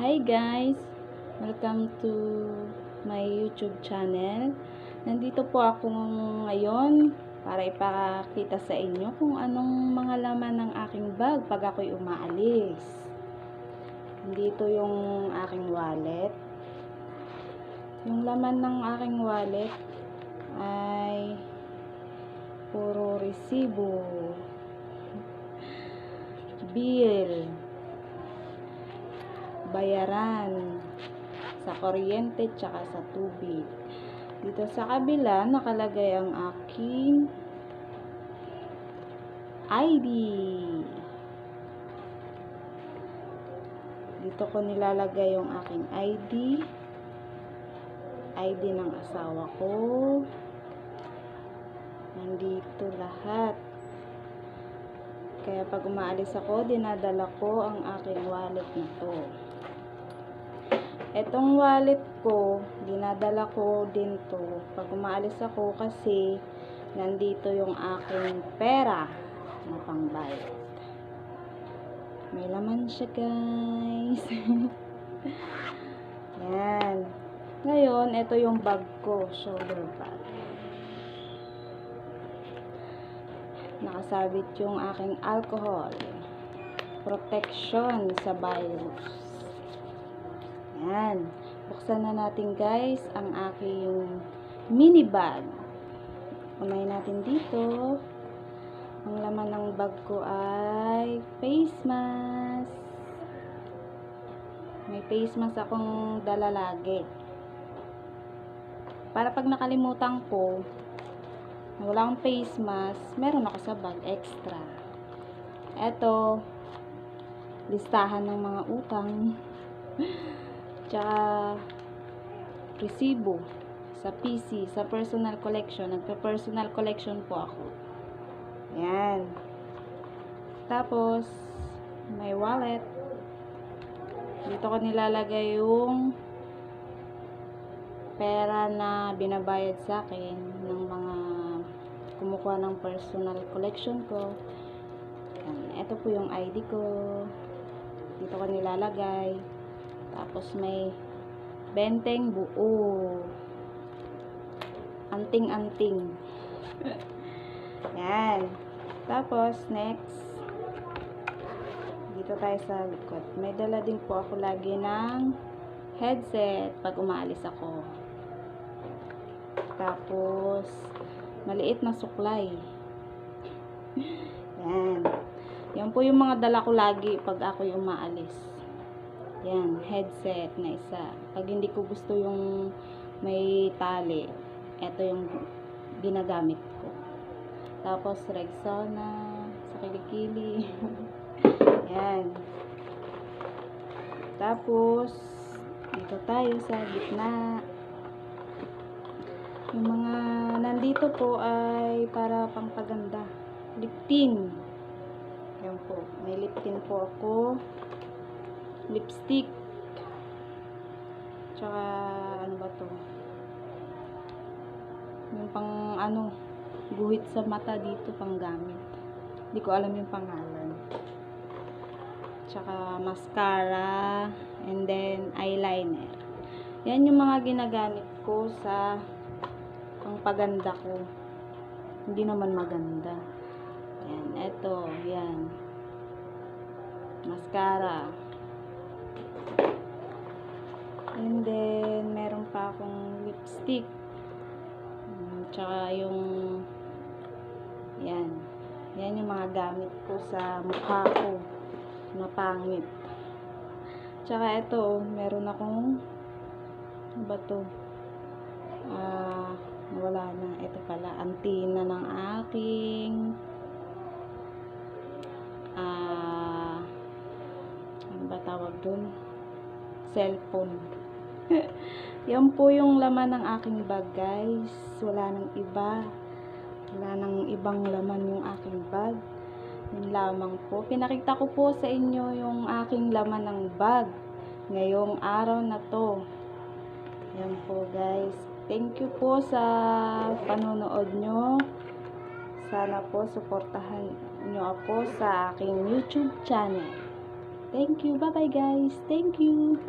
Hi guys! Welcome to my YouTube channel. Nandito po ako ngayon para ipakita sa inyo kung anong mga laman ng aking bag pag ako'y umaalis. Dito yung aking wallet. Yung laman ng aking wallet ay puro resibo, bill, bayaran sa kuryente tsaka sa tubig. Dito sa kabila nakalagay ang aking ID. Dito ko nilalagay yung aking ID ng asawa ko. Nandito lahat. Kaya pag umaalis ako, dinadala ko ang aking wallet na to. Etong wallet ko, dinadala ko din to pag umaalis ako kasi nandito yung aking pera na pangbayad. May laman siya guys. Yan. Ngayon, ito yung bag ko, shoulder bag. Nakasabit yung aking alcohol, protection sa virus. Yan. Buksan na natin guys ang aking mini bag. Unahin natin dito. Ang laman ng bag ko ay face mask. May face mask akong dala lagi. Para pag nakalimutan ko, wala akong face mask, meron ako sa bag extra. Eto, listahan ng mga utang. Tsaka resibo sa PC, sa personal collection. Nagpa-personal collection po ako. Yan. Tapos, may wallet. Dito ko nilalagay yung pera na binabayad sa akin ng mga kumukuha ng personal collection ko. Yan. Ito po yung ID ko. Dito ko nilalagay. Tapos may benteng buo. Anting-anting. Yan. Tapos, next. Dito tayo sa likod. May dala din po ako lagi ng headset pag umaalis ako. Tapos, maliit na suklay. Yan. Yan po yung mga dala ko lagi pag ako'y umaalis. Yan, headset na isa. Pag hindi ko gusto yung may tali, ito yung ginagamit ko. Tapos, Rexona sa kilikili. Yan. Tapos, dito tayo sa gitna. Yung mga nandito po ay para pangpaganda. Lip tint. Yan po. May lip tint po ako. Lipstick. Tsaka, ano ba to? Yung pang, guhit sa mata dito, pang gamit. Hindi ko alam yung pangalan. Tsaka, mascara. And then, eyeliner. Yan yung mga ginagamit ko sa pangpaganda ko. Hindi naman maganda. Yan, eto, yan. Mascara. And then, meron pa akong lipstick. Tsaka yung, yan. Yan yung mga gamit ko sa mukha ko na pangit. Tsaka ito, meron akong, ano ba to? Wala na. Ito pala, antina ng aking, ano ba tawag dun? Cellphone. Yan po yung laman ng aking bag guys. Wala nang iba. Wala nang ibang laman yung aking bag. Yun lamang po. Pinakita ko po sa inyo yung aking laman ng bag ngayong araw na to. Yan po guys. Thank you po sa panonood nyo. Sana po suportahan nyo ako sa aking YouTube channel. Thank you. Bye-bye guys. Thank you.